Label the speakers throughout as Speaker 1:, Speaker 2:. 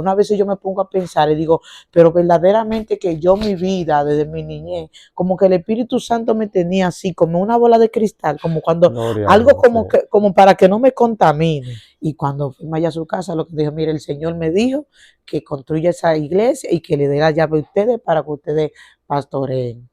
Speaker 1: Una vez yo me pongo a pensar y digo, pero verdaderamente que yo mi vida desde mi niñez, como que el Espíritu Santo me tenía así, como una bola de cristal, como cuando
Speaker 2: Gloria a
Speaker 1: algo
Speaker 2: Dios, sí.
Speaker 1: como para que no me contamine. Y cuando fuimos allá a su casa, lo que dijo, mire, el Señor me dijo que construya esa iglesia y que le dé la llave a ustedes para que ustedes pastoreen.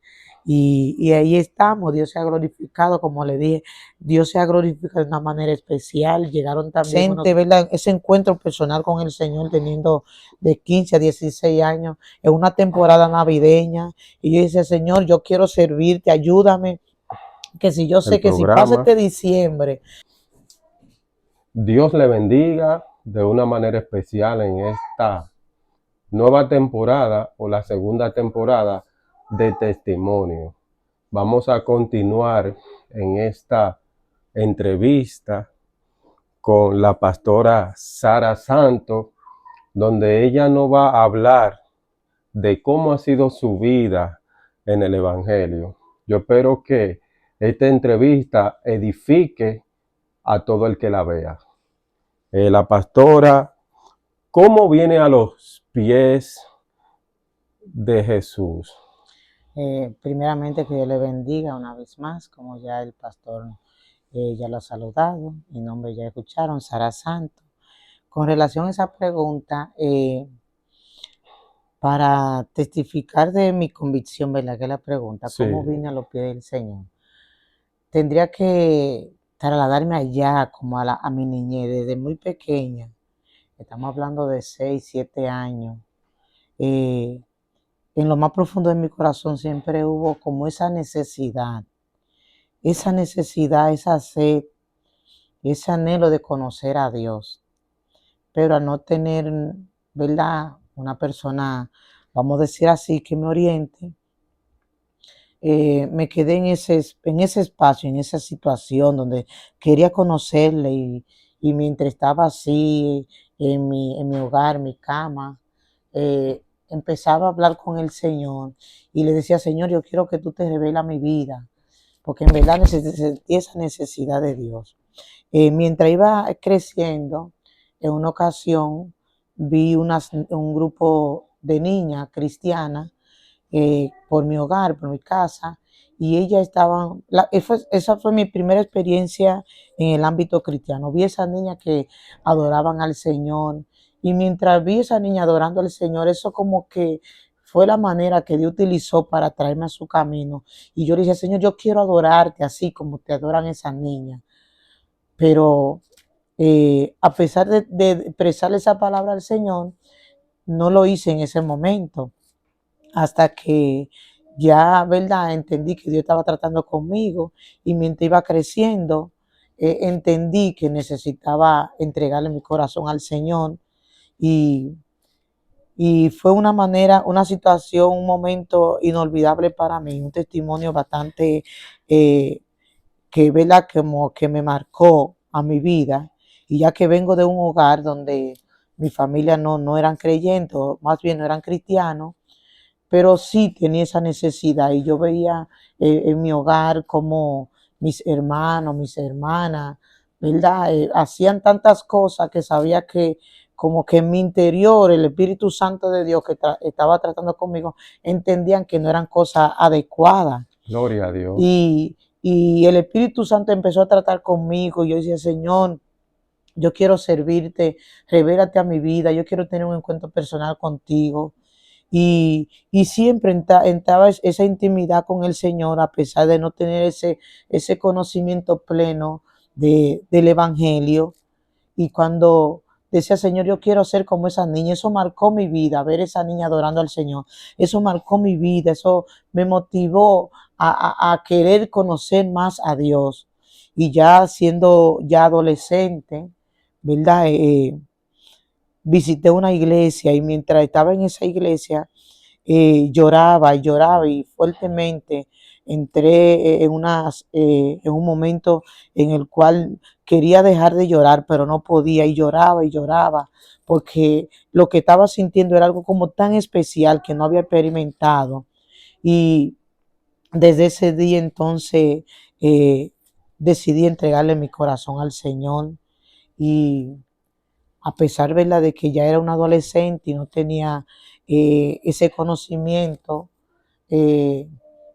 Speaker 1: Y ahí estamos, Dios se ha glorificado, como le dije, Dios se ha glorificado de una manera especial. Llegaron también unos, ¿verdad? Ese encuentro personal con el Señor teniendo de 15 a 16 años en una temporada navideña. Y yo decía, Señor, yo quiero servirte, ayúdame, que si yo
Speaker 2: El
Speaker 1: sé que si pasa
Speaker 2: programa.
Speaker 1: este diciembre.
Speaker 2: Dios le bendiga de una manera especial en esta nueva temporada o la segunda temporada de Testimonio. Vamos a continuar en esta entrevista con la pastora Sara Santos, donde ella nos va a hablar de cómo ha sido su vida en el Evangelio. Yo espero que esta entrevista edifique a todo el que la vea. La pastora, ¿cómo viene a los pies de Jesús?
Speaker 1: Primeramente que Dios le bendiga una vez más, como ya el pastor ya lo ha saludado, mi nombre ya escucharon, Sara Santos. Con relación a esa pregunta, para testificar de mi convicción, ¿verdad? Que la pregunta,
Speaker 2: Sí,
Speaker 1: ¿cómo vine a los pies del Señor? Tendría que trasladarme allá, como a mi niñez, desde muy pequeña. Estamos hablando de 6, 7 años. Eh, en lo más profundo de mi corazón siempre hubo como esa necesidad, esa sed, ese anhelo de conocer a Dios. Pero al no tener, ¿verdad? Una persona, vamos a decir así, que me oriente, me quedé en ese espacio, en esa situación donde quería conocerle y mientras estaba así en mi hogar, mi cama, empezaba a hablar con el Señor y le decía, Señor, yo quiero que tú te reveles a mi vida, porque en verdad sentí esa necesidad de Dios. Mientras iba creciendo, en una ocasión vi un grupo de niñas cristianas por mi hogar, por mi casa, y ellas estaban, esa fue mi primera experiencia en el ámbito cristiano. Vi a esas niñas que adoraban al Señor, y mientras vi a esa niña adorando al Señor, eso como que fue la manera que Dios utilizó para traerme a su camino. Y yo le dije, Señor, yo quiero adorarte así como te adoran esas niñas. Pero a pesar de expresar esa palabra al Señor, no lo hice en ese momento hasta que ya, ¿verdad? Entendí que Dios estaba tratando conmigo y mientras iba creciendo, entendí que necesitaba entregarle mi corazón al Señor y, y fue una manera, una situación, un momento inolvidable para mí, un testimonio bastante eh, que, ¿verdad? Como que me marcó a mi vida y ya que vengo de un hogar donde mi familia no eran creyentes, más bien no eran cristianos, pero sí tenía esa necesidad y yo veía en mi hogar como mis hermanos, mis hermanas, ¿verdad? Hacían tantas cosas que sabía que como que en mi interior el Espíritu Santo de Dios que estaba tratando conmigo, entendían que no eran cosas adecuadas.
Speaker 2: gloria a Dios.
Speaker 1: Y el Espíritu Santo empezó a tratar conmigo y yo decía, Señor, yo quiero servirte, revélate a mi vida, yo quiero tener un encuentro personal contigo. Y siempre entraba esa intimidad con el Señor a pesar de no tener ese conocimiento pleno del Evangelio. Y cuando decía, Señor, yo quiero ser como esa niña, eso marcó mi vida, ver esa niña adorando al Señor, eso marcó mi vida, eso me motivó a querer conocer más a Dios. Y ya siendo ya adolescente, ¿verdad? Visité una iglesia y mientras estaba en esa iglesia, lloraba y lloraba y fuertemente entré en un momento en el cual quería dejar de llorar, pero no podía y lloraba, porque lo que estaba sintiendo era algo como tan especial que no había experimentado. Y desde ese día entonces decidí entregarle mi corazón al Señor y a pesar, ¿verdad?, de que ya era un adolescente y no tenía ese conocimiento, eh,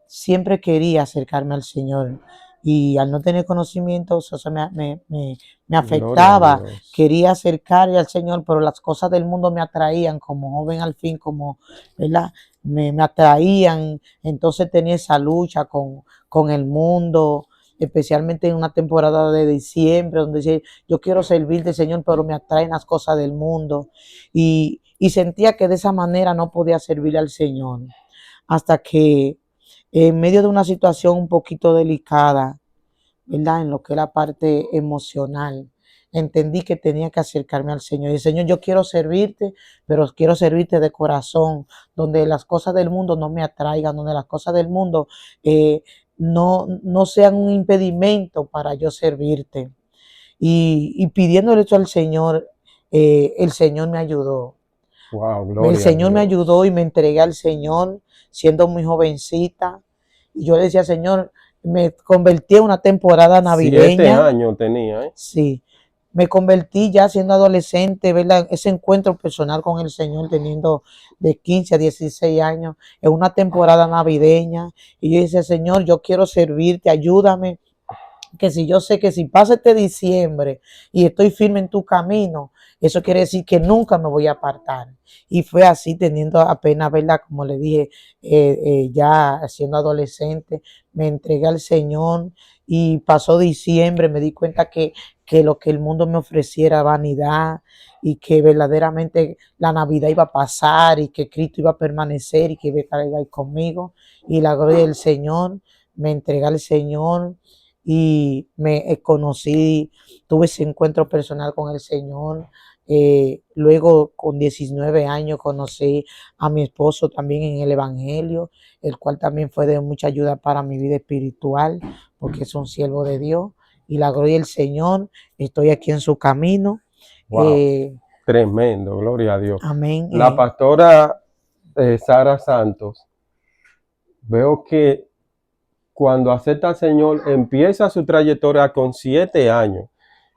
Speaker 1: siempre quería acercarme al Señor. Y al no tener conocimiento, eso me
Speaker 2: Gloria a
Speaker 1: afectaba.
Speaker 2: Dios.
Speaker 1: Quería acercarme al Señor, pero las cosas del mundo me atraían como joven al fin, como, ¿verdad? Me atraían. Entonces tenía esa lucha con el mundo, especialmente en una temporada de diciembre, donde decía, yo quiero servirte, Señor, pero me atraen las cosas del mundo. Y sentía que de esa manera no podía servirle al Señor. Hasta que en medio de una situación un poquito delicada, ¿verdad? En lo que es la parte emocional, entendí que tenía que acercarme al Señor. Y Señor, yo quiero servirte, pero quiero servirte de corazón, donde las cosas del mundo no me atraigan, donde las cosas del mundo no sean un impedimento para yo servirte. Y pidiéndole eso al Señor, el Señor me ayudó.
Speaker 2: Wow,
Speaker 1: El
Speaker 2: gloria a
Speaker 1: Señor me ayudó
Speaker 2: Dios.
Speaker 1: y me entregué al Señor siendo muy jovencita. Y yo le decía, Señor, me convertí en una temporada
Speaker 2: 7
Speaker 1: navideña.
Speaker 2: años tenía, ¿eh?
Speaker 1: Sí, me convertí ya siendo adolescente, ¿verdad? Ese encuentro personal con el Señor teniendo de 15 a 16 años en una temporada navideña. Y yo decía, Señor, yo quiero servirte, ayúdame, que si yo sé que si pasa este diciembre y estoy firme en tu camino, eso quiere decir que nunca me voy a apartar. Y fue así, teniendo apenas, ¿verdad? Como le dije, ya siendo adolescente, me entregué al Señor y pasó diciembre, me di cuenta que lo que el mundo me ofreciera era vanidad y que verdaderamente la Navidad iba a pasar y que Cristo iba a permanecer y que iba a estar ahí conmigo. Y la gloria del Señor, me entregué al Señor y me conocí, tuve ese encuentro personal con el Señor. Luego, con 19 años, conocí a mi esposo también en el Evangelio, el cual también fue de mucha ayuda para mi vida espiritual, porque es un siervo de Dios. Y la gloria del Señor, estoy aquí en su camino.
Speaker 2: Wow,
Speaker 1: Eh,
Speaker 2: tremendo, gloria a Dios.
Speaker 1: amén.
Speaker 2: La pastora Sara Santos, veo que cuando acepta al Señor empieza su trayectoria con 7 años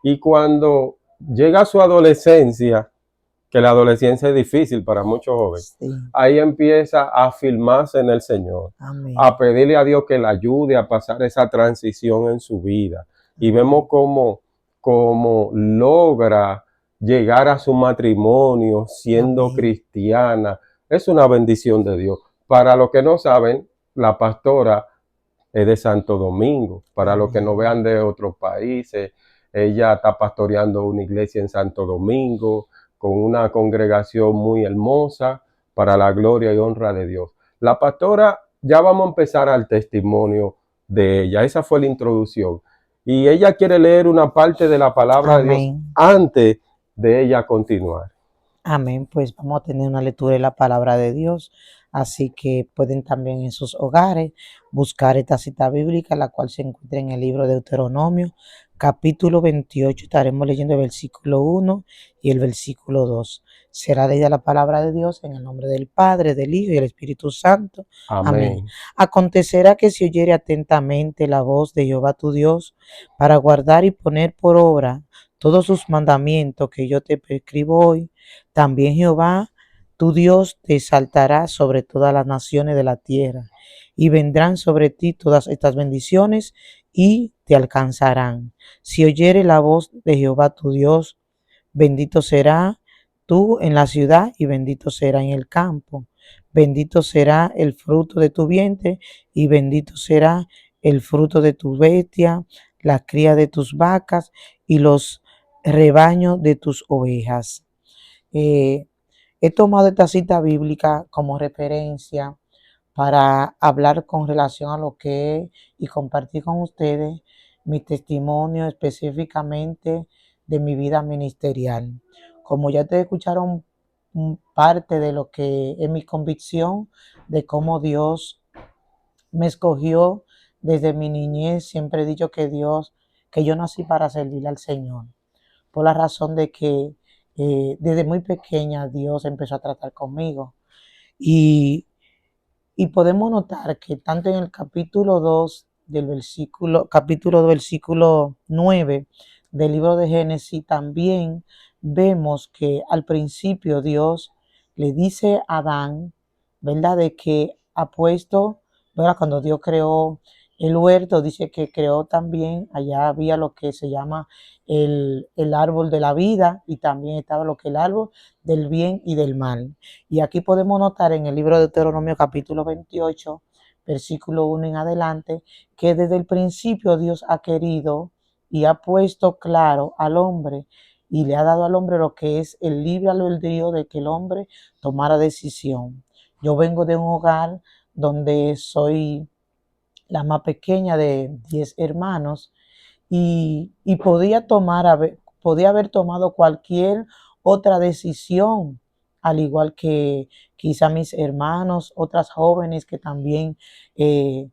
Speaker 2: y cuando llega a su adolescencia, que la adolescencia es difícil para muchos jóvenes,
Speaker 1: Sí,
Speaker 2: ahí empieza a afirmarse en el Señor, a
Speaker 1: amén.
Speaker 2: pedirle a Dios que le ayude a pasar esa transición en su vida. Y vemos
Speaker 1: Amén.
Speaker 2: cómo logra llegar a su matrimonio siendo
Speaker 1: Amén.
Speaker 2: cristiana. Es una bendición de Dios. Para los que no saben, la pastora es de Santo Domingo. Para los que no
Speaker 1: Amén.
Speaker 2: vean de otros países, ella está pastoreando una iglesia en Santo Domingo con una congregación muy hermosa para la gloria y honra de Dios. La pastora, ya vamos a empezar al testimonio de ella. Esa fue la introducción. Y ella quiere leer una parte de la palabra de Dios
Speaker 1: Amén.
Speaker 2: antes de ella continuar.
Speaker 1: Amén, pues vamos a tener una lectura de la palabra de Dios, así que pueden también en sus hogares buscar esta cita bíblica, la cual se encuentra en el libro de Deuteronomio, capítulo 28, estaremos leyendo el versículo 1 y el versículo 2. Será leída la palabra de Dios en el nombre del Padre, del Hijo y del Espíritu Santo. Amén.
Speaker 2: Amén.
Speaker 1: Acontecerá que si oyere atentamente la voz de Jehová tu Dios, para guardar y poner por obra todos sus mandamientos que yo te prescribo hoy, también Jehová, tu Dios, te exaltará sobre todas las naciones de la tierra, y vendrán sobre ti todas estas bendiciones y te alcanzarán. Si oyere la voz de Jehová tu Dios, bendito será tú en la ciudad y bendito será en el campo. Bendito será el fruto de tu vientre y bendito será el fruto de tu bestia, la cría de tus vacas y los rebaños de tus ovejas. Eh, He tomado esta cita bíblica como referencia para hablar con relación a lo que es y compartir con ustedes mi testimonio específicamente de mi vida ministerial. Como ya te escucharon parte de lo que es mi convicción de cómo Dios me escogió desde mi niñez, siempre he dicho que yo nací para servir al Señor por la razón de que desde muy pequeña Dios empezó a tratar conmigo. Y, y podemos notar que tanto en el capítulo 2 del versículo, capítulo 2, versículo 9 del libro de Génesis, también vemos que al principio Dios le dice a Adán, ¿verdad? De que ha puesto, ¿verdad? Cuando Dios creó el huerto, dice que creó también, allá había lo que se llama el árbol de la vida y también estaba lo que el árbol del bien y del mal. Y aquí podemos notar en el libro de Deuteronomio capítulo 28, versículo 1 en adelante, que desde el principio Dios ha querido y ha puesto claro al hombre y le ha dado al hombre lo que es el libre albedrío de que el hombre tomara decisión. Yo vengo de un hogar donde soy la más pequeña de 10 hermanos y podía haber tomado cualquier otra decisión, al igual que quizá mis hermanos, otras jóvenes que también eh,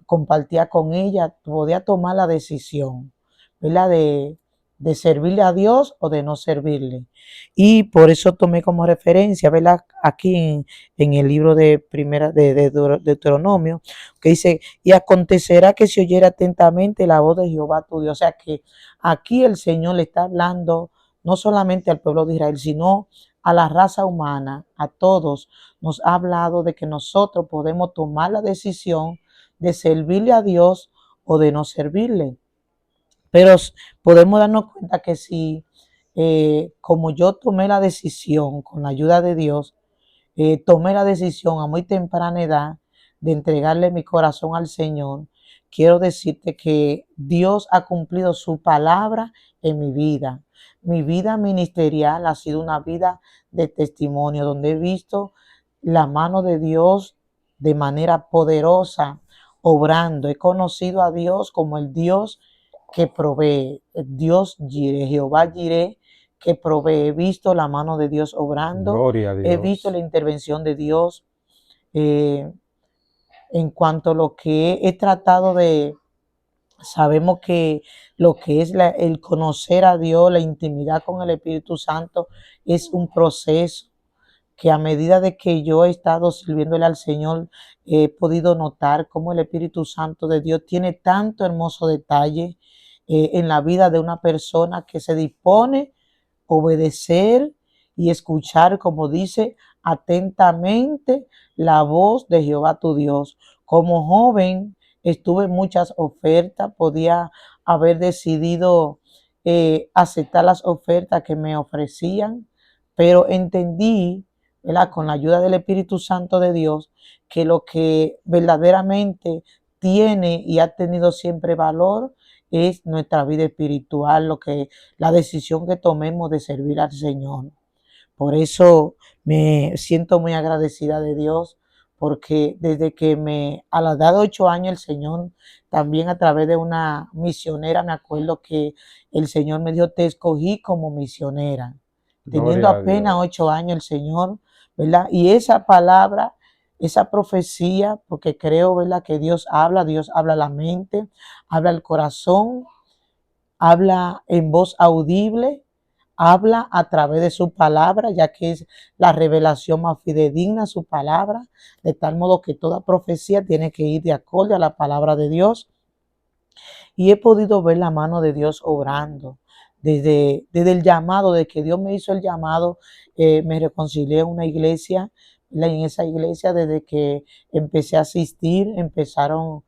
Speaker 1: compartía con ella, podía tomar la decisión, ¿verdad? De servirle a Dios o de no servirle. Y por eso tomé como referencia, ¿verdad? Aquí en el libro de primera de Deuteronomio, que dice, y acontecerá que si oyera atentamente la voz de Jehová tu Dios. O sea que aquí el Señor le está hablando no solamente al pueblo de Israel, sino a la raza humana, a todos. Nos ha hablado de que nosotros podemos tomar la decisión de servirle a Dios o de no servirle. Pero podemos darnos cuenta que si, como yo tomé la decisión con la ayuda de Dios, tomé la decisión a muy temprana edad de entregarle mi corazón al Señor, quiero decirte que Dios ha cumplido su palabra en mi vida. Mi vida ministerial ha sido una vida de testimonio, donde he visto la mano de Dios de manera poderosa, obrando. He conocido a Dios como el Dios que provee, Dios Jireh, Jehová Jireh, que provee. He visto la mano de Dios obrando,
Speaker 2: Gloria a
Speaker 1: he visto la
Speaker 2: Dios.
Speaker 1: intervención de Dios eh, en cuanto a lo que he tratado de, sabemos que lo que es el conocer a Dios, la intimidad con el Espíritu Santo, es un proceso que a medida de que yo he estado sirviéndole al Señor, he podido notar cómo el Espíritu Santo de Dios tiene tanto hermoso detalle en la vida de una persona que se dispone a obedecer y escuchar, como dice, atentamente la voz de Jehová tu Dios. Como joven estuve en muchas ofertas, podía haber decidido aceptar las ofertas que me ofrecían, pero entendí, ¿verdad? Con la ayuda del Espíritu Santo de Dios, que lo que verdaderamente tiene y ha tenido siempre valor es nuestra vida espiritual, la decisión que tomemos de servir al Señor. Por eso me siento muy agradecida de Dios, porque desde que a la edad de 8 años, el Señor, también a través de una misionera, me acuerdo que el Señor me dijo, te escogí como misionera. Teniendo
Speaker 2: Gloria a
Speaker 1: apenas
Speaker 2: Dios.
Speaker 1: 8 años el Señor, ¿verdad? Y esa palabra, esa profecía, porque creo, ¿verdad? Que Dios habla a la mente, habla al corazón, habla en voz audible, habla a través de su palabra, ya que es la revelación más fidedigna su palabra, de tal modo que toda profecía tiene que ir de acorde a la palabra de Dios. Y he podido ver la mano de Dios obrando. Desde el llamado, de que Dios me hizo el llamado, me reconcilié en una iglesia, y en esa iglesia desde que empecé a asistir, empezaron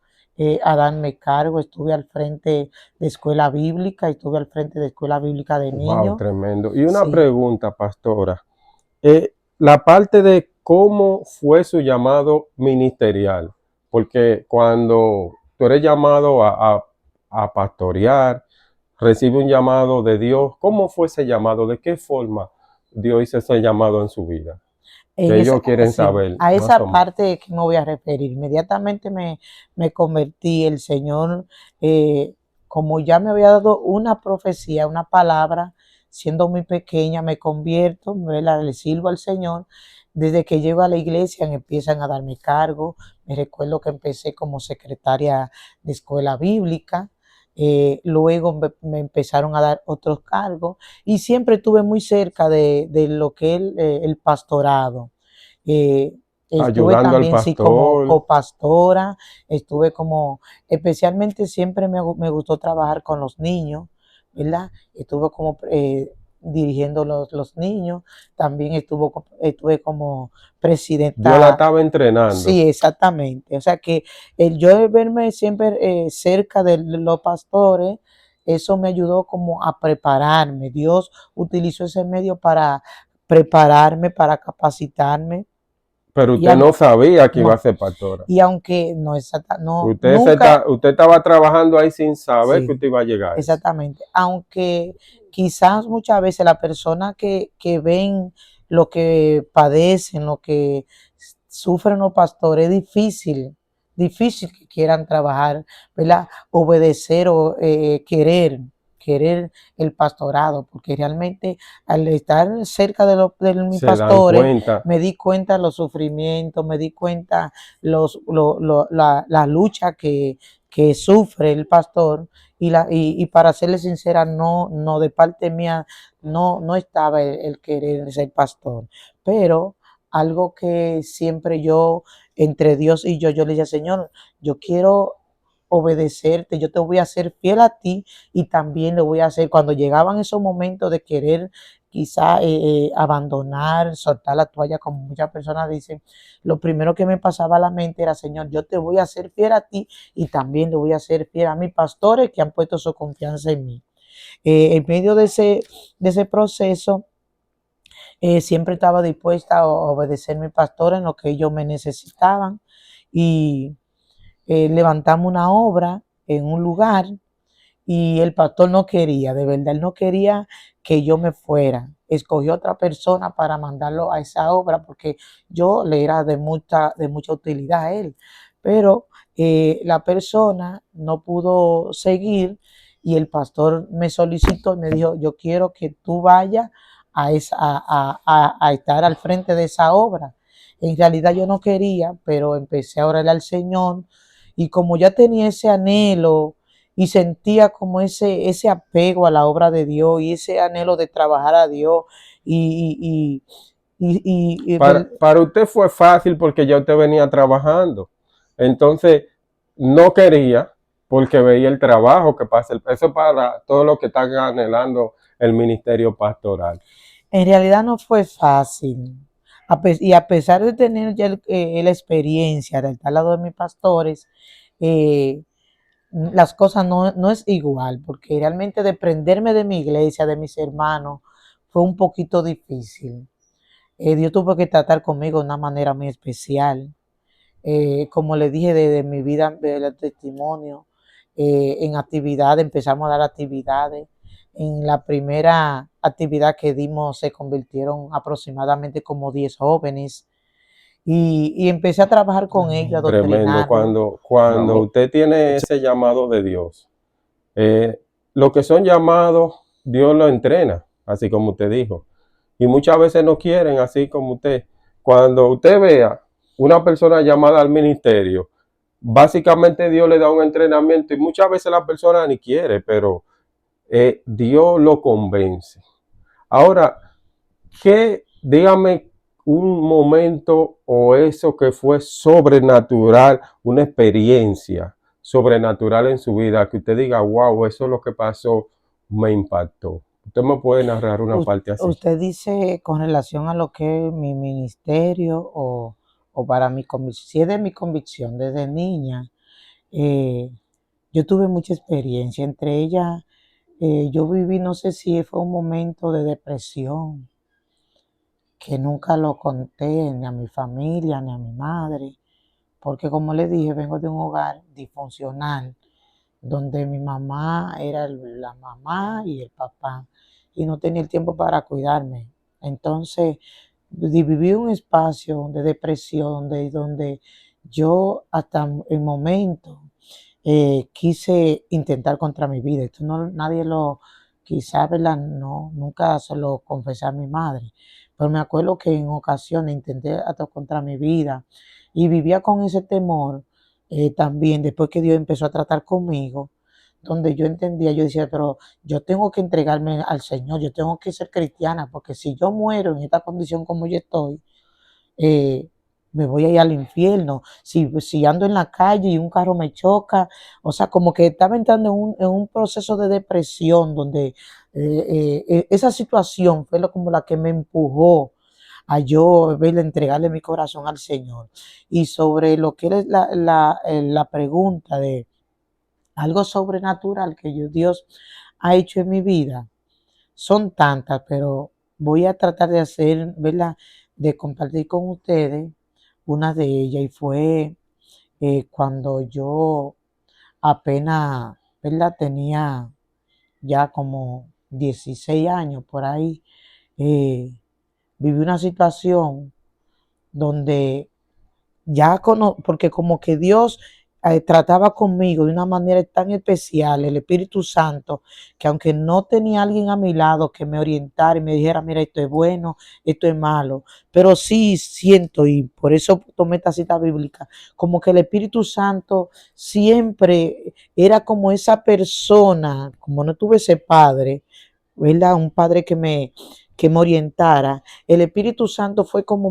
Speaker 1: a darme cargo, estuve al frente de escuela bíblica, estuve al frente de escuela bíblica de
Speaker 2: Wow,
Speaker 1: niños.
Speaker 2: tremendo. Y una
Speaker 1: Sí,
Speaker 2: pregunta, pastora. La parte de cómo fue su llamado ministerial, porque cuando tú eres llamado a pastorear, recibe un llamado de Dios, ¿cómo fue ese llamado? ¿De qué forma Dios hizo ese llamado en su vida?
Speaker 1: en
Speaker 2: Que
Speaker 1: esa,
Speaker 2: ellos quieren
Speaker 1: sí,
Speaker 2: saber,
Speaker 1: a
Speaker 2: más o
Speaker 1: esa
Speaker 2: menos.
Speaker 1: parte que me voy a referir. Inmediatamente me convertí, el Señor, eh, como ya me había dado una profecía, una palabra, siendo muy pequeña, me convierto, le sirvo al Señor. Desde que llego a la iglesia me empiezan a darme cargo. Me recuerdo que empecé como secretaria de escuela bíblica. Luego me empezaron a dar otros cargos y siempre estuve muy cerca de lo que es el pastorado. Eh, Estuve
Speaker 2: Ayudando al
Speaker 1: también, sí, como
Speaker 2: pastor.
Speaker 1: copastora, estuve como, especialmente siempre me gustó trabajar con los niños, ¿verdad? Estuve como dirigiendo los niños, también estuve como
Speaker 2: Dios la
Speaker 1: presidenta.
Speaker 2: estaba entrenando.
Speaker 1: Sí, exactamente. O sea que el yo verme siempre cerca de los pastores, eso me ayudó como a prepararme. Dios utilizó ese medio para prepararme, para capacitarme.
Speaker 2: Pero
Speaker 1: Y
Speaker 2: usted no sabía que iba a
Speaker 1: no,
Speaker 2: ser pastora.
Speaker 1: y aunque no exacta, no,
Speaker 2: Usted,
Speaker 1: nunca,
Speaker 2: usted estaba trabajando ahí sin saber que
Speaker 1: sí,
Speaker 2: usted iba a llegar a eso.
Speaker 1: exactamente. Aunque quizás muchas veces la persona que ven lo que padecen, lo que sufren los pastores, es difícil que quieran trabajar, ¿verdad? Obedecer o querer el pastorado, porque realmente al estar cerca de mis
Speaker 2: Se dan
Speaker 1: pastores,
Speaker 2: cuenta.
Speaker 1: me di cuenta los sufrimientos, me di cuenta la lucha que sufre el pastor y para serle sincera, no de parte mía, no estaba el querer ser pastor, pero algo que siempre yo, entre Dios y yo le decía, Señor, yo quiero obedecerte, yo te voy a ser fiel a ti y también le voy a hacer, cuando llegaban esos momentos de querer quizá abandonar, soltar la toalla, como muchas personas dicen, lo primero que me pasaba a la mente era, Señor, yo te voy a ser fiel a ti y también le voy a ser fiel a mis pastores que han puesto su confianza en mí. En medio de ese proceso, siempre estaba dispuesta a obedecer a mi pastor en lo que ellos me necesitaban y levantamos una obra en un lugar y el pastor no quería, de verdad, él no quería que yo me fuera. Escogió otra persona para mandarlo a esa obra porque yo le era de mucha utilidad a él. Pero la persona no pudo seguir y el pastor me solicitó y me dijo, yo quiero que tú vayas a estar al frente de esa obra. En realidad yo no quería, pero empecé a orarle al Señor y como ya tenía ese anhelo, y sentía como ese apego a la obra de Dios y ese anhelo de trabajar a Dios y,
Speaker 2: Para usted fue fácil porque ya usted venía trabajando. Entonces, no quería porque veía el trabajo que pasa. Eso para todos los que están anhelando el ministerio pastoral.
Speaker 1: en realidad no fue fácil. Y a pesar de tener ya la experiencia de estar al lado de mis pastores, eh, las cosas no es igual, porque realmente desprenderme de mi iglesia, de mis hermanos, fue un poquito difícil. Dios tuvo que tratar conmigo de una manera muy especial. Como le dije, de mi vida, del testimonio, en actividades, empezamos a dar actividades. En la primera actividad que dimos se convirtieron aproximadamente como 10 jóvenes y empecé a trabajar con ellos, a
Speaker 2: Tremendo.
Speaker 1: adoctrinarlos.
Speaker 2: Cuando usted tiene ese llamado de Dios, lo que son llamados, Dios lo entrena, así como usted dijo. Y muchas veces no quieren, así como usted. Cuando usted vea una persona llamada al ministerio, básicamente Dios le da un entrenamiento y muchas veces la persona ni quiere, pero Dios lo convence. Ahora, dígame un momento o eso que fue sobrenatural, una experiencia sobrenatural en su vida, que usted diga, wow, eso es lo que pasó, me impactó. ¿Usted me puede narrar una parte así?
Speaker 1: Usted dice con relación a lo que es mi ministerio o para mi convicción, si es de mi convicción desde niña, eh, yo tuve mucha experiencia, entre ellas yo viví, no sé si fue un momento de depresión, que nunca lo conté ni a mi familia ni a mi madre, porque como le dije, vengo de un hogar disfuncional, donde mi mamá era la mamá y el papá, y no tenía el tiempo para cuidarme. Entonces, viví un espacio de depresión, donde yo hasta el momento quise intentar contra mi vida. Esto no, nadie lo, quizás, ¿verdad? No, nunca se lo confesé a mi madre, pero me acuerdo que en ocasiones intenté hasta contra mi vida y vivía con ese temor también después que Dios empezó a tratar conmigo, donde yo entendía, yo decía, pero yo tengo que entregarme al Señor, yo tengo que ser cristiana, porque si yo muero en esta condición como yo estoy, eh, me voy a ir al infierno, si ando en la calle y un carro me choca, o sea, como que estaba entrando en un proceso de depresión donde esa situación fue como la que me empujó a yo entregarle mi corazón al Señor. Y sobre lo que es la pregunta de algo sobrenatural que Dios ha hecho en mi vida, son tantas, pero voy a tratar de hacer, ¿verdad? De compartir con ustedes una de ellas, y fue cuando yo apenas, ¿verdad? Tenía ya como 16 años por ahí. eh, Viví una situación donde porque como que Dios trataba conmigo de una manera tan especial, el Espíritu Santo, que aunque no tenía alguien a mi lado que me orientara y me dijera, mira, esto es bueno, esto es malo, pero sí siento, y por eso tomé esta cita bíblica, como que el Espíritu Santo siempre era como esa persona, como no tuve ese padre, ¿verdad? Un padre que me orientara. El Espíritu Santo fue como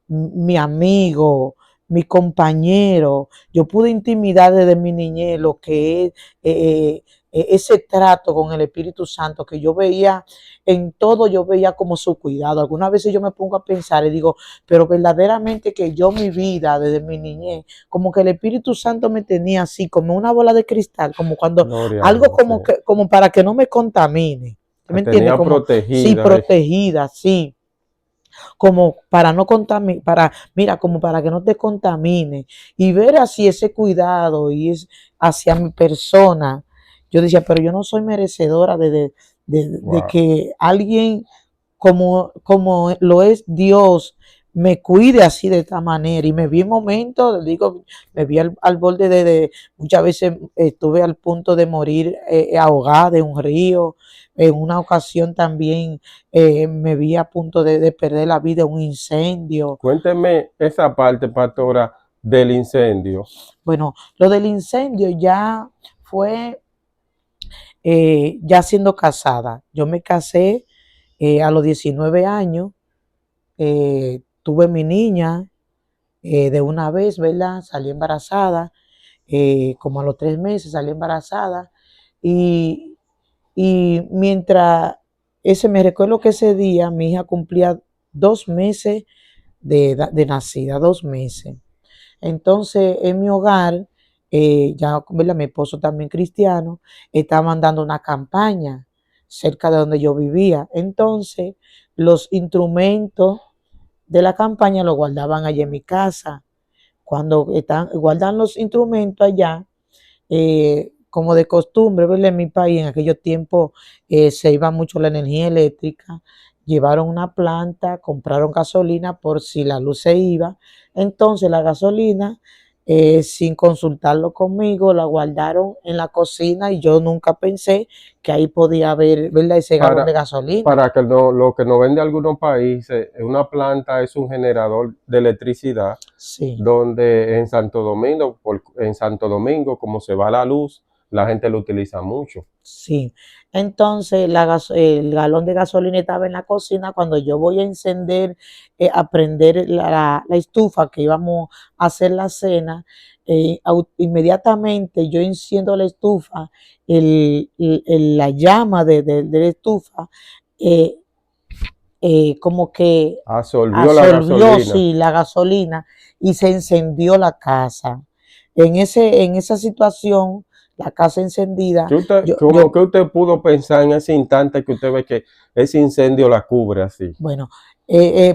Speaker 1: mi amigo, mi compañero. Yo pude intimidar desde mi niñez lo que es ese trato con el Espíritu Santo, que yo veía en todo, yo veía como su cuidado. Algunas veces yo me pongo a pensar y digo, pero verdaderamente que yo mi vida desde mi niñez, como que el Espíritu Santo me tenía así, como una bola de cristal, como cuando
Speaker 2: Gloria a
Speaker 1: algo
Speaker 2: Dios, sí.
Speaker 1: como para que no me contamine. ¿Tú
Speaker 2: La
Speaker 1: me entiendes?
Speaker 2: tenía
Speaker 1: Como, sí,
Speaker 2: protegida.
Speaker 1: protegida, sí, como para no contaminar, mira, como para que no te contamine, y ver así ese cuidado y es hacia mi persona. Yo decía, pero yo no soy merecedora de
Speaker 2: Wow.
Speaker 1: que alguien como lo es Dios me cuide así de esta manera. Y me vi en momentos, digo, me vi al borde muchas veces estuve al punto de morir ahogada en un río. En una ocasión también me vi a punto de perder la vida en un incendio.
Speaker 2: Cuénteme esa parte, pastora, del incendio.
Speaker 1: Bueno, lo del incendio ya fue ya siendo casada. Yo me casé a los 19 años, tuve mi niña de una vez, ¿verdad? Salí embarazada, como a los 3 meses salí embarazada, y, y mientras me recuerdo que ese día mi hija cumplía 2 meses de nacida, 2 meses. Entonces, en mi hogar, ya, ¿verdad? Mi esposo también cristiano, estaban dando una campaña cerca de donde yo vivía. Entonces, los instrumentos de la campaña los guardaban allá en mi casa. Cuando guardan los instrumentos allá, como de costumbre, ¿verdad? En mi país en aquellos tiempos se iba mucho la energía eléctrica, llevaron una planta, compraron gasolina por si la luz se iba, entonces la gasolina, sin consultarlo conmigo, la guardaron en la cocina y yo nunca pensé que ahí podía haber, ¿verdad? Ese galón de
Speaker 2: Para,
Speaker 1: gasolina.
Speaker 2: para que no, lo que nos vende algunos países, una planta es un generador de electricidad
Speaker 1: Sí.
Speaker 2: donde en Santo Domingo, como se va la luz, la gente lo utiliza mucho.
Speaker 1: Sí, entonces el galón de gasolina estaba en la cocina. Cuando yo voy a encender, a prender la estufa que íbamos a hacer la cena, inmediatamente yo enciendo la estufa, la llama de la estufa, eh, como que
Speaker 2: Absorbió la
Speaker 1: absorbió,
Speaker 2: gasolina.
Speaker 1: sí, la gasolina y se encendió la casa. En esa situación, la casa encendida,
Speaker 2: Como que usted pudo pensar en ese instante que usted ve que ese incendio la cubre así.
Speaker 1: bueno,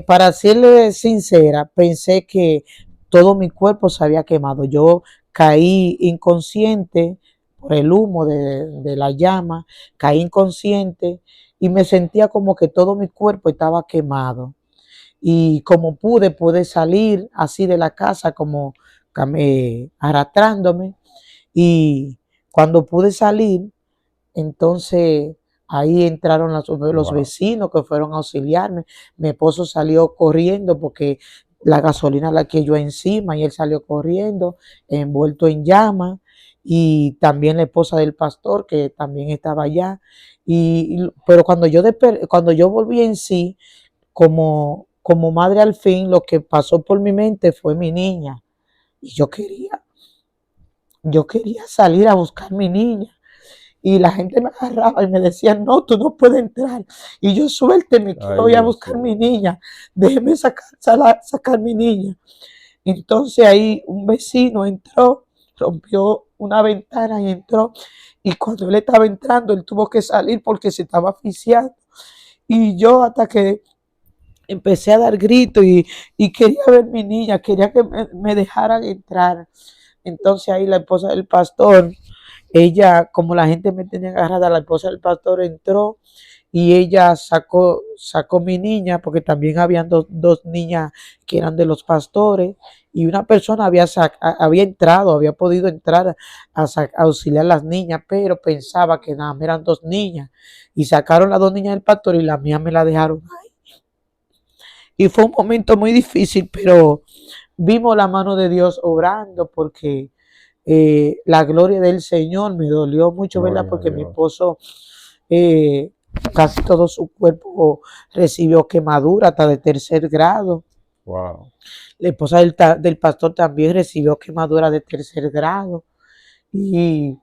Speaker 1: para serle sincera, pensé que todo mi cuerpo se había quemado. Yo caí inconsciente por el humo de la llama, caí inconsciente y me sentía como que todo mi cuerpo estaba quemado. Y como pude salir así de la casa, como arrastrándome. Y cuando pude salir, entonces ahí entraron los
Speaker 2: Wow.
Speaker 1: vecinos que fueron a auxiliarme. Mi esposo salió corriendo porque la gasolina la que yo encima, y él salió corriendo envuelto en llamas, y también la esposa del pastor que también estaba allá. Pero cuando yo volví en sí, como como madre al fin lo que pasó por mi mente fue mi niña. Y yo quería salir a buscar mi niña. Y la gente me agarraba y me decía, no, tú no puedes entrar. Y yo, suélteme,
Speaker 2: Ay,
Speaker 1: quiero ir a
Speaker 2: Dios
Speaker 1: buscar mi
Speaker 2: mío.
Speaker 1: niña. Déjeme sacar mi niña. Entonces ahí un vecino entró, rompió una ventana y entró. Y cuando él estaba entrando, él tuvo que salir porque se estaba asfixiando. Y yo hasta que empecé a dar gritos y quería ver mi niña, quería que me dejaran entrar. Entonces ahí la esposa del pastor, ella, como la gente me tenía agarrada, la esposa del pastor entró y ella sacó mi niña, porque también habían dos niñas que eran de los pastores, y una persona había entrado, había podido entrar a auxiliar a las niñas, pero pensaba que nada, eran dos niñas, y sacaron las dos niñas del pastor y la mía me la dejaron ahí. Y fue un momento muy difícil, pero vimos la mano de Dios obrando porque la gloria del Señor me dolió mucho, ¿verdad?
Speaker 2: Gloria a
Speaker 1: Porque mi
Speaker 2: Dios.
Speaker 1: esposo eh, casi todo su cuerpo recibió quemadura hasta de tercer grado.
Speaker 2: Wow.
Speaker 1: La esposa del pastor también recibió quemadura de tercer grado. Y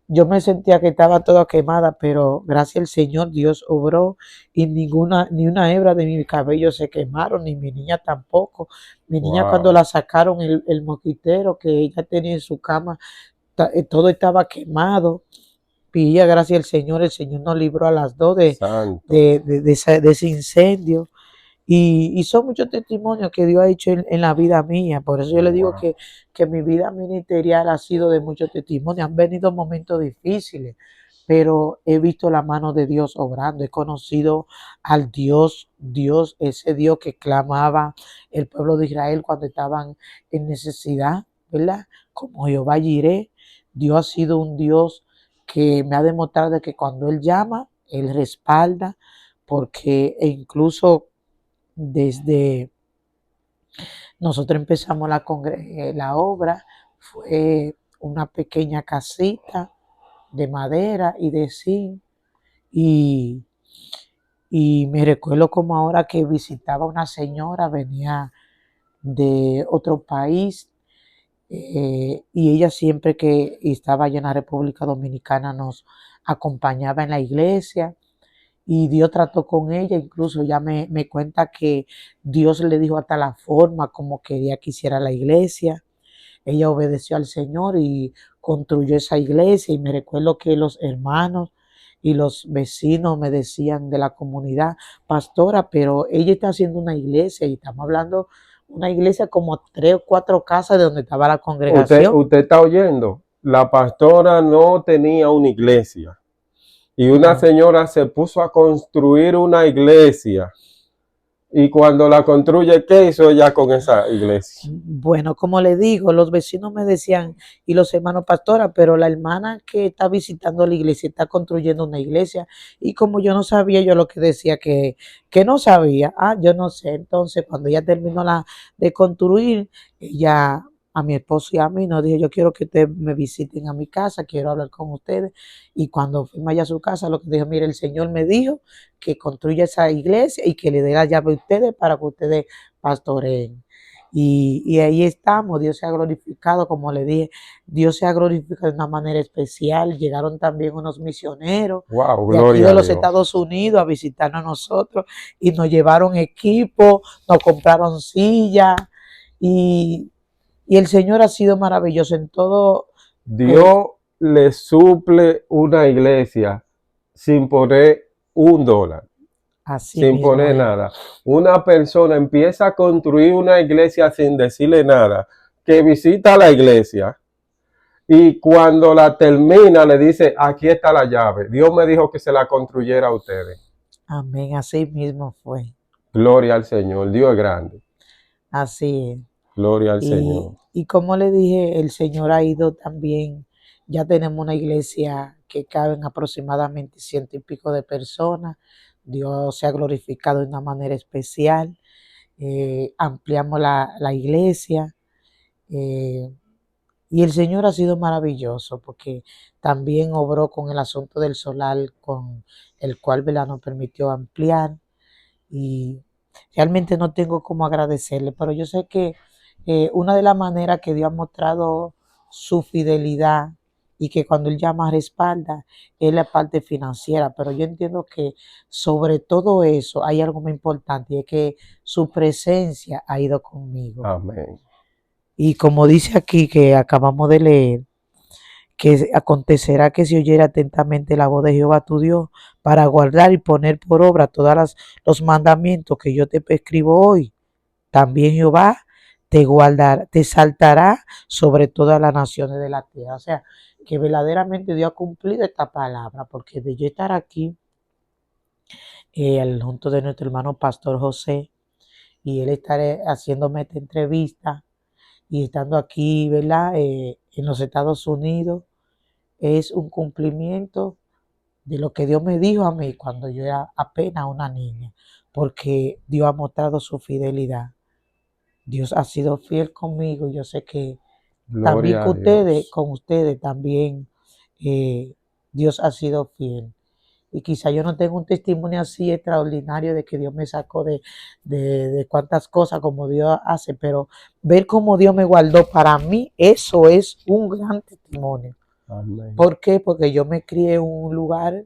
Speaker 1: yo me sentía que estaba toda quemada, pero gracias al Señor Dios obró y ni una hebra de mi cabello se quemaron, ni mi niña tampoco. Mi niña cuando
Speaker 2: Wow.
Speaker 1: la sacaron el mosquitero que ella tenía en su cama, todo estaba quemado. Y ella, gracias al Señor, el Señor nos libró a las dos
Speaker 2: Santo.
Speaker 1: de ese incendio. Y son muchos testimonios que Dios ha hecho en la vida mía. Por eso yo le digo
Speaker 2: Wow.
Speaker 1: que mi vida ministerial ha sido de muchos testimonios. Han venido momentos difíciles, pero he visto la mano de Dios obrando. He conocido al Dios, ese Dios que clamaba el pueblo de Israel cuando estaban en necesidad, ¿verdad? Como Jehová Jireh. Dios ha sido un Dios que me ha demostrado que cuando Él llama, Él respalda, porque incluso desde nosotros empezamos la obra, fue una pequeña casita de madera y de zinc, y, y me recuerdo como ahora que visitaba una señora, venía de otro país, y ella siempre que estaba allá en la República Dominicana nos acompañaba en la iglesia. Y Dios trató con ella, incluso ya me cuenta que Dios le dijo hasta la forma como quería que hiciera la iglesia. Ella obedeció al Señor y construyó esa iglesia. Y me recuerdo que los hermanos y los vecinos me decían de la comunidad, pastora, pero ella está haciendo una iglesia y estamos hablando una iglesia como 3 o 4 casas de donde estaba la
Speaker 2: Usted,
Speaker 1: congregación.
Speaker 2: usted está oyendo. La pastora no tenía una iglesia. Y una
Speaker 1: No.
Speaker 2: señora se puso a construir una iglesia. Y cuando la construye, ¿qué hizo ella con esa iglesia?
Speaker 1: Bueno, como le digo, los vecinos me decían, y los hermanos pastora, pero la hermana que está visitando la iglesia está construyendo una iglesia. Y como yo no sabía, yo lo que decía que no sabía, yo no sé. Entonces, cuando ella terminó de construir, ella a mi esposo y a mí nos dijo, yo quiero que ustedes me visiten a mi casa, quiero hablar con ustedes. Y cuando fuimos allá a su casa, lo que dijo, mire, el Señor me dijo que construya esa iglesia y que le dé la llave a ustedes para que ustedes pastoreen. Y ahí estamos, Dios se ha glorificado, como le dije, Dios se ha glorificado de una manera especial. Llegaron también unos misioneros
Speaker 2: Wow,
Speaker 1: de aquí
Speaker 2: gloria
Speaker 1: de
Speaker 2: a
Speaker 1: los
Speaker 2: Dios.
Speaker 1: Estados Unidos a visitarnos a nosotros y nos llevaron equipo, nos compraron sillas y, y el Señor ha sido maravilloso en todo. eh,
Speaker 2: Dios le suple una iglesia sin poner $1,
Speaker 1: Así
Speaker 2: sin
Speaker 1: mismo
Speaker 2: poner
Speaker 1: es.
Speaker 2: nada. Una persona empieza a construir una iglesia sin decirle nada, que visita la iglesia y cuando la termina le dice, aquí está la llave. Dios me dijo que se la construyera a ustedes.
Speaker 1: Amén, así mismo fue.
Speaker 2: Gloria al Señor, Dios es grande.
Speaker 1: Así es.
Speaker 2: Gloria al Señor.
Speaker 1: Y como le dije, el Señor ha ido también, ya tenemos una iglesia que caben aproximadamente 100 y pico de personas. Dios se ha glorificado de una manera especial. Ampliamos la iglesia. eh, y el Señor ha sido maravilloso porque también obró con el asunto del solar, con el cual, ¿verdad?, nos permitió ampliar. Y realmente no tengo cómo agradecerle, pero yo sé que una de las maneras que Dios ha mostrado su fidelidad y que cuando Él llama respalda es la parte financiera, pero yo entiendo que sobre todo eso hay algo muy importante y es que su presencia ha ido conmigo.
Speaker 2: Amén.
Speaker 1: Y como dice aquí que acabamos de leer, que acontecerá que si oyera atentamente la voz de Jehová tu Dios para guardar y poner por obra todos los mandamientos que yo te prescribo hoy, también Jehová te guardará, te saltará sobre todas las naciones de la tierra. O sea, que verdaderamente Dios ha cumplido esta palabra, porque de yo estar aquí, junto de nuestro hermano Pastor José, y él estaré haciéndome esta entrevista y estando aquí, ¿verdad? En los Estados Unidos, es un cumplimiento de lo que Dios me dijo a mí cuando yo era apenas una niña, porque Dios ha mostrado su fidelidad. Dios ha sido fiel conmigo. Yo sé que también
Speaker 2: Gloria a
Speaker 1: con
Speaker 2: Dios.
Speaker 1: ustedes también Dios ha sido fiel. Y quizá yo no tengo un testimonio así extraordinario de que Dios me sacó de cuantas cosas como Dios hace, pero ver cómo Dios me guardó para mí, eso es un gran testimonio.
Speaker 2: Amén.
Speaker 1: ¿Por qué? Porque yo me crié en un lugar,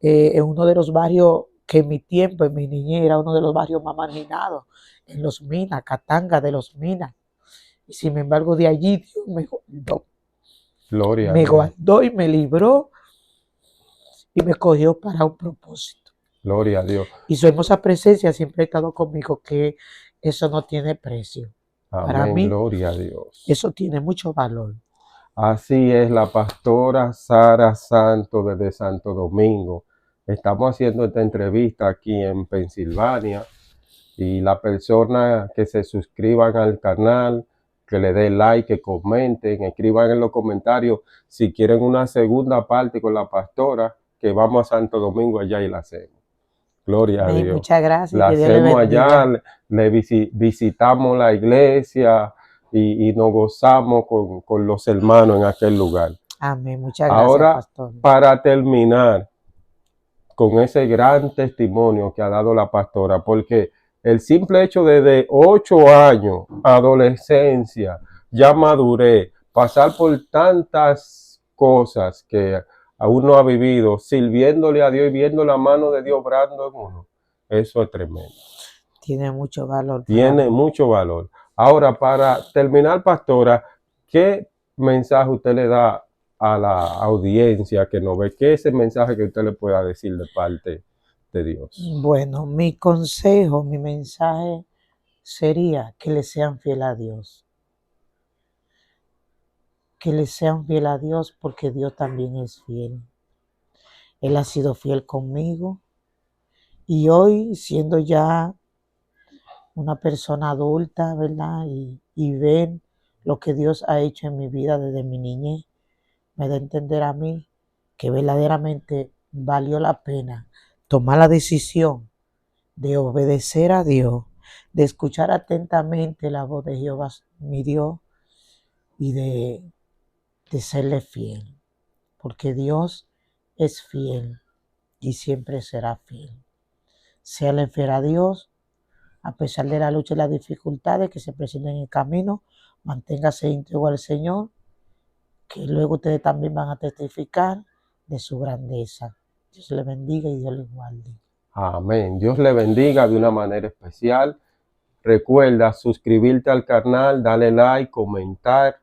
Speaker 1: en uno de los barrios que en mi tiempo, en mi niñez, era uno de los barrios más marginados, en Los Minas, Catanga de Los Minas. Y sin embargo, de allí Dios
Speaker 2: Gloria a
Speaker 1: me
Speaker 2: Dios.
Speaker 1: guardó y me libró y me cogió para un propósito.
Speaker 2: Gloria a Dios.
Speaker 1: Y su hermosa presencia siempre ha estado conmigo, que eso no tiene precio. Para
Speaker 2: Amén.
Speaker 1: mí,
Speaker 2: Gloria a Dios.
Speaker 1: eso tiene mucho valor.
Speaker 2: Así es, la pastora Sara Santo desde Santo Domingo. Estamos haciendo esta entrevista aquí en Pensilvania y la persona que se suscriban al canal, que le dé like, que comenten, escriban en los comentarios si quieren una segunda parte con la pastora, que vamos a Santo Domingo allá y la hacemos. Gloria a
Speaker 1: Amén.
Speaker 2: Dios.
Speaker 1: Muchas gracias y
Speaker 2: La
Speaker 1: que Dios le
Speaker 2: hacemos allá,
Speaker 1: bendiga.
Speaker 2: visitamos la iglesia y nos gozamos con los hermanos en aquel lugar.
Speaker 1: Amén. Muchas gracias,
Speaker 2: Ahora,
Speaker 1: pastor.
Speaker 2: para terminar con ese gran testimonio que ha dado la pastora, porque el simple hecho de 8 años, adolescencia, ya madurez, pasar por tantas cosas que aún no ha vivido, sirviéndole a Dios y viendo la mano de Dios obrando en uno, eso es tremendo.
Speaker 1: Tiene mucho valor para
Speaker 2: Tiene
Speaker 1: mí.
Speaker 2: mucho valor. Ahora, para terminar, pastora, ¿qué mensaje usted le da a la audiencia que nos ve? ¿Qué es el mensaje que usted le pueda decir de parte de Dios?
Speaker 1: Bueno, mi consejo, mi mensaje sería que le sean fiel a Dios. Que le sean fiel a Dios porque Dios también es fiel. Él ha sido fiel conmigo y hoy, siendo ya una persona adulta, ¿verdad? Y ver lo que Dios ha hecho en mi vida desde mi niñez, me da a entender a mí que verdaderamente valió la pena tomar la decisión de obedecer a Dios, de escuchar atentamente la voz de Jehová, mi Dios, y de serle fiel, porque Dios es fiel y siempre será fiel. Séale fiel a Dios, a pesar de la lucha y las dificultades que se presentan en el camino, manténgase íntegro al Señor, que luego ustedes también van a testificar de su grandeza. Dios le bendiga y Dios le guarde.
Speaker 2: Amén. Dios le bendiga de una manera especial. Recuerda suscribirte al canal, darle like, comentar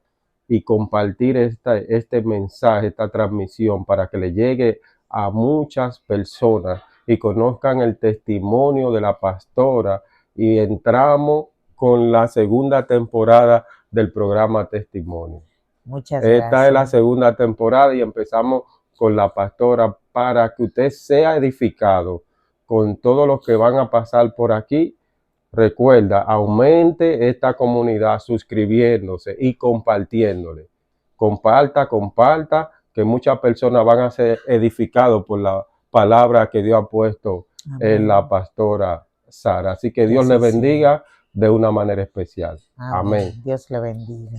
Speaker 2: y compartir este mensaje, esta transmisión para que le llegue a muchas personas y conozcan el testimonio de la pastora y entramos con la segunda temporada del programa Testimonio.
Speaker 1: Muchas
Speaker 2: Esta es la
Speaker 1: gracias.
Speaker 2: segunda temporada y empezamos con la pastora para que usted sea edificado con todos los que van a pasar por aquí. Recuerda, aumente esta comunidad suscribiéndose y compartiéndole. Comparta, que muchas personas van a ser edificados por la palabra que Dios ha puesto en la
Speaker 1: Amén.
Speaker 2: pastora Sara. Así que
Speaker 1: Que
Speaker 2: Dios le
Speaker 1: así sea.
Speaker 2: bendiga de una manera especial.
Speaker 1: Amén.
Speaker 2: Amén.
Speaker 1: Dios le bendiga.